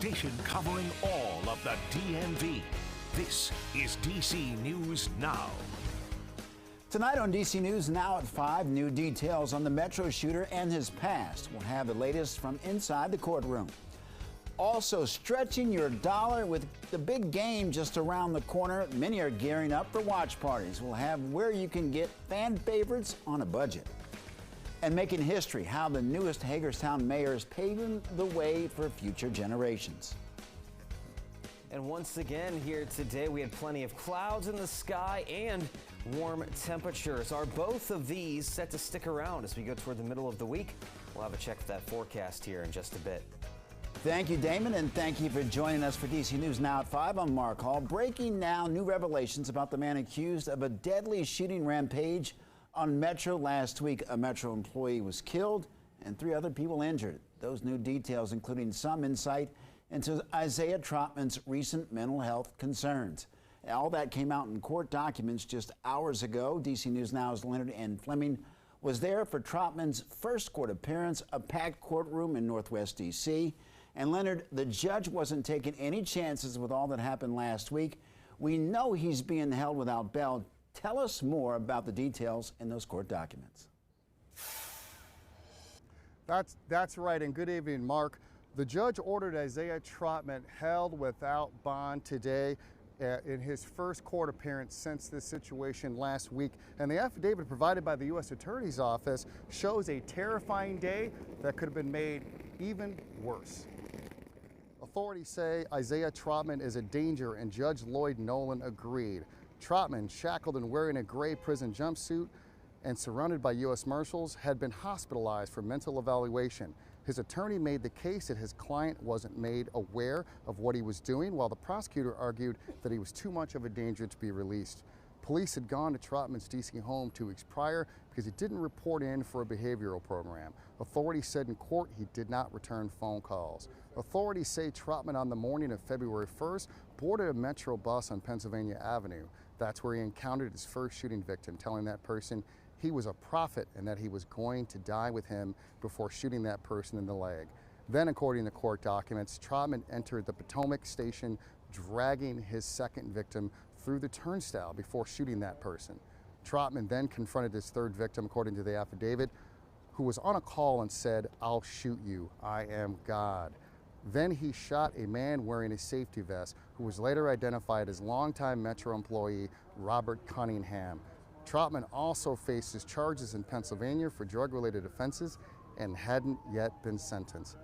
station covering all of the DMV. This is DC News Now. Tonight on DC News Now at 5, new details on the Metro shooter and his past. We'll have the latest from inside the courtroom. Also, stretching your dollar with the big game just around the corner. Many are gearing up for watch parties. We'll have where you can get fan favorites on a budget. And making history, how the newest Hagerstown mayor is paving the way for future generations. And once again here today, we had plenty of clouds in the sky and warm temperatures. Are both of these set to stick around as we go toward the middle of the week? We'll have a check of that forecast here in just a bit. Thank you, Damon, and thank you for joining us for DC News Now at 5. I'm Mark Hall. Breaking now, new revelations about the man accused of a deadly shooting rampage on Metro last week. A Metro employee was killed and 3 other people injured. Those new details, including some insight into Isaiah Trotman's recent mental health concerns. All that came out in court documents just hours ago. DC News Now's Leonard N. Fleming was there for Trotman's first court appearance, a packed courtroom in Northwest DC. And Leonard, the judge wasn't taking any chances with all that happened last week. We know he's being held without bail. Tell us more about the details in those court documents. That's right, and good evening, Mark. The judge ordered Isaiah Trotman held without bond today in his first court appearance since this situation last week. And the affidavit provided by the U.S. Attorney's Office shows a terrifying day that could have been made even worse. Authorities say Isaiah Trotman is a danger, and Judge Lloyd Nolan agreed. Trotman, shackled and wearing a gray prison jumpsuit and surrounded by U.S. Marshals, had been hospitalized for mental evaluation. His attorney made the case that his client wasn't made aware of what he was doing, while the prosecutor argued that he was too much of a danger to be released. Police had gone to Trotman's DC home 2 weeks prior because he didn't report in for a behavioral program. Authorities said in court he did not return phone calls. Authorities say Trotman on the morning of February 1st boarded a Metro bus on Pennsylvania Avenue. That's where he encountered his first shooting victim, telling that person he was a prophet and that he was going to die with him before shooting that person in the leg. Then, according to court documents, Trotman entered the Potomac station dragging his second victim through the turnstile before shooting that person. Trotman then confronted his third victim, according to the affidavit, who was on a call and said, "I'll shoot you, I am God." Then he shot a man wearing a safety vest, who was later identified as longtime Metro employee Robert Cunningham. Trotman also faces charges in Pennsylvania for drug-related offenses and hadn't yet been sentenced.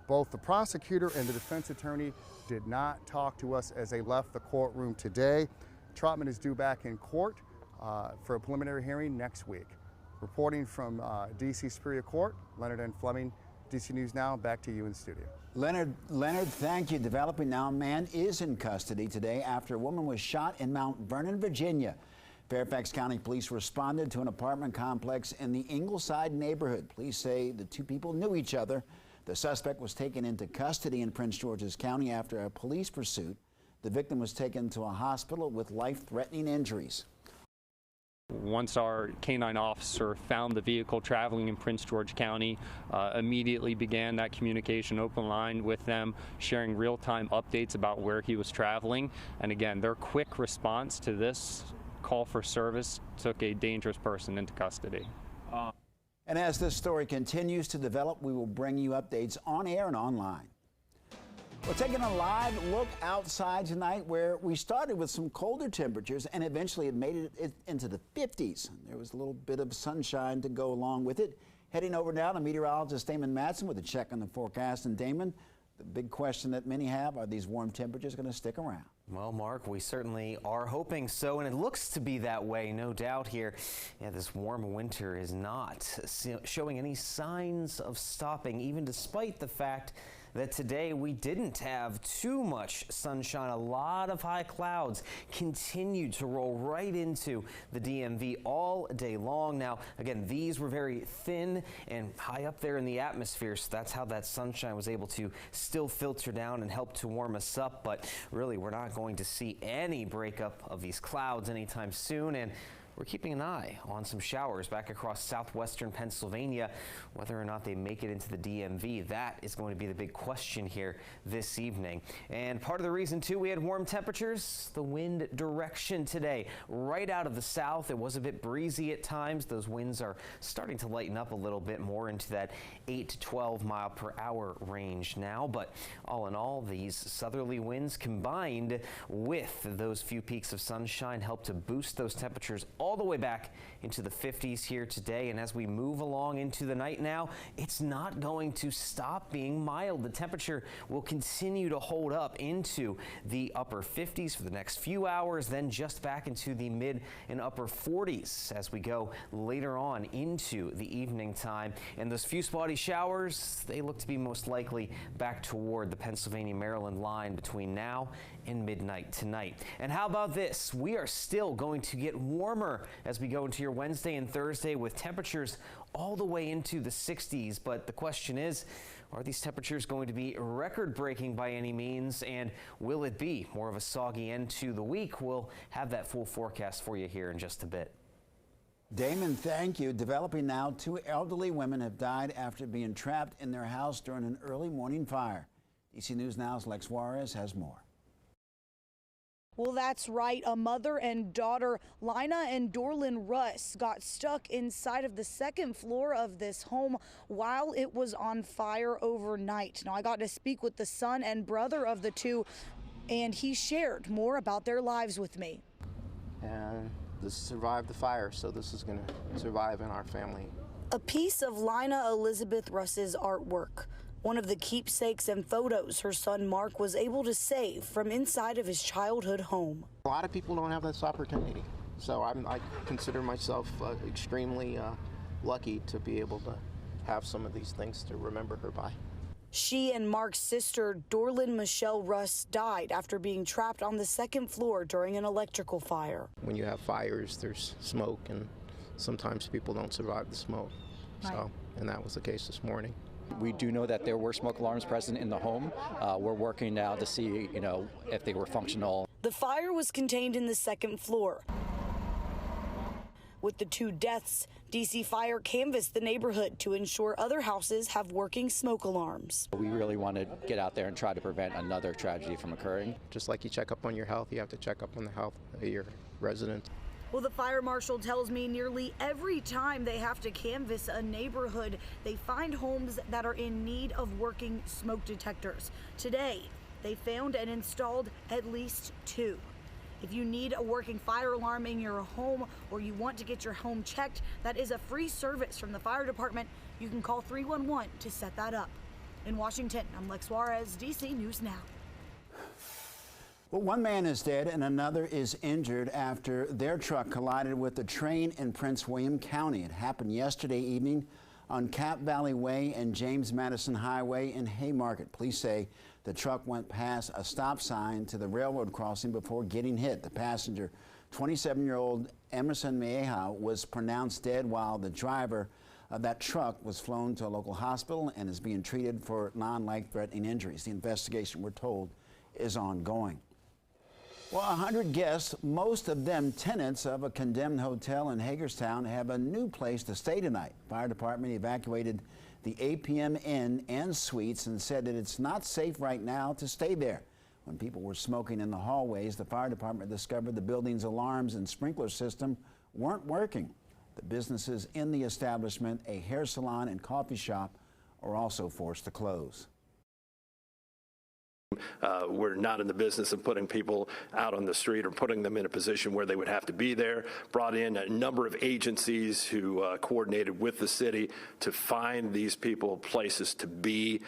Both the prosecutor and the defense attorney did not talk to us as they left the courtroom today. Trotman is due back in court for a preliminary hearing next week. Reporting from DC Superior Court, Leonard N. Fleming, DC News Now, back to you in the studio. Leonard, thank you. Developing now, a man is in custody today after a woman was shot in Mount Vernon, Virginia. Fairfax County Police responded to an apartment complex in the Ingleside neighborhood. Police say the 2 people knew each other. The suspect was taken into custody in Prince George's County after a police pursuit. The victim was taken to a hospital with life-threatening injuries. Once our canine officer found the vehicle traveling in Prince George County, immediately began that communication open line with them, sharing real-time updates about where he was traveling. And again, their quick response to this call for service took a dangerous person into custody. And as this story continues to develop, we will bring you updates on air and online. We're taking a live look outside tonight, where we started with some colder temperatures and eventually it made it into the 50s. There was a little bit of sunshine to go along with it. Heading over now to meteorologist Damon Matson with a check on the forecast. And Damon, the big question that many have, are these warm temperatures going to stick around? Well, Mark, we certainly are hoping so, and it looks to be that way, no doubt here. Yeah, this warm winter is not showing any signs of stopping, even despite the fact that today we didn't have too much sunshine. A lot of high clouds continued to roll right into the DMV all day long. Now, again, these were very thin and high up there in the atmosphere, so that's how that sunshine was able to still filter down and help to warm us up. But really, we're not going to see any breakup of these clouds anytime soon. And we're keeping an eye on some showers back across southwestern Pennsylvania. Whether or not they make it into the DMV, that is going to be the big question here this evening. And part of the reason, too, we had warm temperatures, the wind direction today. Right out of the south, it was a bit breezy at times. Those winds are starting to lighten up a little bit more into that 8 to 12 mile per hour range now. But all in all, these southerly winds combined with those few peaks of sunshine help to boost those temperatures all the way back into the 50s here today. And as we move along into the night now, it's not going to stop being mild. The temperature will continue to hold up into the upper 50s for the next few hours, then just back into the mid and upper 40s as we go later on into the evening time. And those few spotty showers, they look to be most likely back toward the Pennsylvania-Maryland line between now and midnight tonight. And how about this? We are still going to get warmer as we go into your Wednesday and Thursday with temperatures all the way into the 60s. But the question is, are these temperatures going to be record-breaking by any means? And will it be more of a soggy end to the week? We'll have that full forecast for you here in just a bit. Damon, thank you. Developing now, 2 elderly women have died after being trapped in their house during an early morning fire. DC News Now's Lex Juarez has more. Well, that's right. A mother and daughter, Lina and Dorlin Russ, got stuck inside of the second floor of this home while it was on fire overnight. Now, I got to speak with the son and brother of the two, and he shared more about their lives with me. And this survived the fire, so this is going to survive in our family. A piece of Lina Elizabeth Russ's artwork. One of the keepsakes and photos her son Mark was able to save from inside of his childhood home. A lot of people don't have this opportunity, so I consider myself extremely lucky to be able to have some of these things to remember her by. She and Mark's sister, Dorlin Michelle Russ, died after being trapped on the second floor during an electrical fire. When you have fires, there's smoke, and sometimes people don't survive the smoke. Right. So, and that was the case this morning. We do know that there were smoke alarms present in the home. We're working now to see, if they were functional. The fire was contained in the second floor. With the 2 deaths, DC Fire canvassed the neighborhood to ensure other houses have working smoke alarms. We really want to get out there and try to prevent another tragedy from occurring. Just like you check up on your health, you have to check up on the health of your residents. Well, the fire marshal tells me nearly every time they have to canvass a neighborhood, they find homes that are in need of working smoke detectors. Today, they found and installed at least 2. If you need a working fire alarm in your home or you want to get your home checked, that is a free service from the fire department. You can call 311 to set that up. In Washington, I'm Lex Juarez, DC News Now. Well, one man is dead and another is injured after their truck collided with a train in Prince William County. It happened yesterday evening on Cap Valley Way and James Madison Highway in Haymarket. Police say the truck went past a stop sign to the railroad crossing before getting hit. The passenger, 27-year-old Emerson Mieja, was pronounced dead while the driver of that truck was flown to a local hospital and is being treated for non-life-threatening injuries. The investigation, we're told, is ongoing. Well, 100 guests, most of them tenants of a condemned hotel in Hagerstown, have a new place to stay tonight. Fire department evacuated the APM Inn and suites and said that it's not safe right now to stay there. When people were smoking in the hallways, the fire department discovered the building's alarms and sprinkler system weren't working. The businesses in the establishment, a hair salon and coffee shop, are also forced to close. We're not in the business of putting people out on the street or putting them in a position where they would have to be there. Brought in a number of agencies who coordinated with the city to find these people places to be.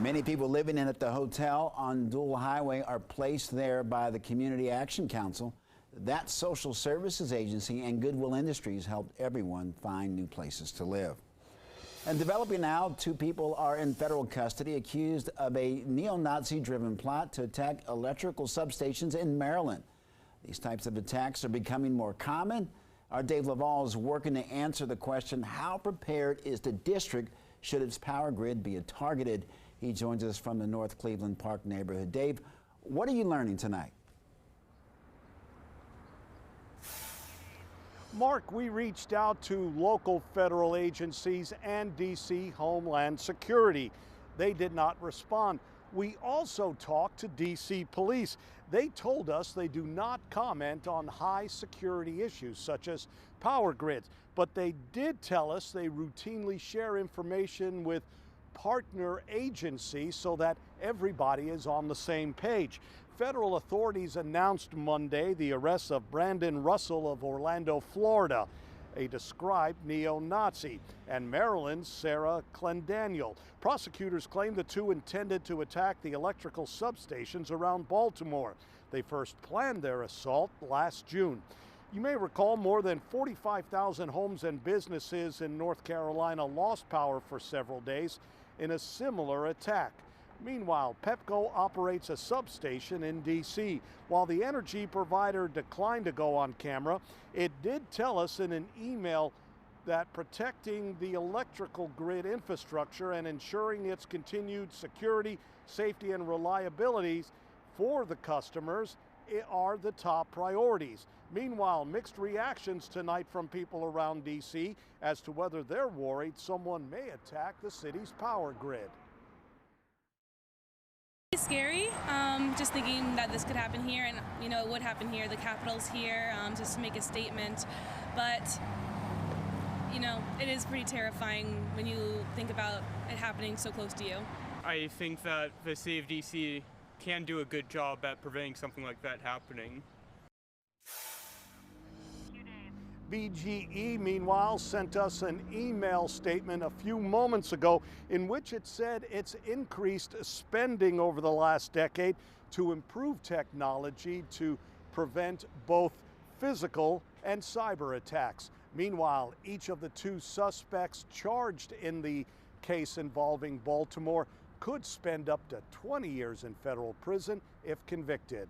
Many people living in at the hotel on Dual Highway are placed there by the Community Action Council. That social services agency and Goodwill Industries helped everyone find new places to live. And developing now, 2 people are in federal custody accused of a neo-Nazi-driven plot to attack electrical substations in Maryland. These types of attacks are becoming more common. Our Dave Laval is working to answer the question, how prepared is the district should its power grid be targeted? He joins us from the North Cleveland Park neighborhood. Dave, what are you learning tonight? Mark, we reached out to local federal agencies and D.C. Homeland Security. They did not respond. We also talked to D.C. police. They told us they do not comment on high security issues such as power grids, but they did tell us they routinely share information with partner agencies so that everybody is on the same page. Federal authorities announced Monday the arrest of Brandon Russell of Orlando, Florida, a described neo-Nazi, and Maryland's Sarah Clendaniel. Prosecutors claim the two intended to attack the electrical substations around Baltimore. They first planned their assault last June. You may recall more than 45,000 homes and businesses in North Carolina lost power for several days in a similar attack. Meanwhile, Pepco operates a substation in D.C. While the energy provider declined to go on camera, it did tell us in an email that protecting the electrical grid infrastructure and ensuring its continued security, safety, and reliability for the customers are the top priorities. Meanwhile, mixed reactions tonight from people around D.C. as to whether they're worried someone may attack the city's power grid. It's scary, just thinking that this could happen here, and it would happen here. The Capitol's here, just to make a statement, but it is pretty terrifying when you think about it happening so close to you. I think that the city of DC can do a good job at preventing something like that happening. BGE, meanwhile, sent us an email statement a few moments ago in which it said it's increased spending over the last decade to improve technology to prevent both physical and cyber attacks. Meanwhile, each of the two suspects charged in the case involving Baltimore could spend up to 20 years in federal prison if convicted.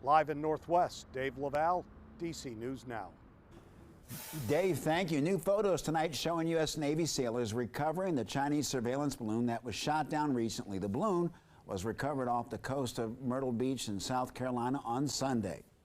Live in Northwest, Dave Laval, DC News Now. Dave, thank you. New photos tonight showing U.S. Navy sailors recovering the Chinese surveillance balloon that was shot down recently. The balloon was recovered off the coast of Myrtle Beach in South Carolina on Sunday.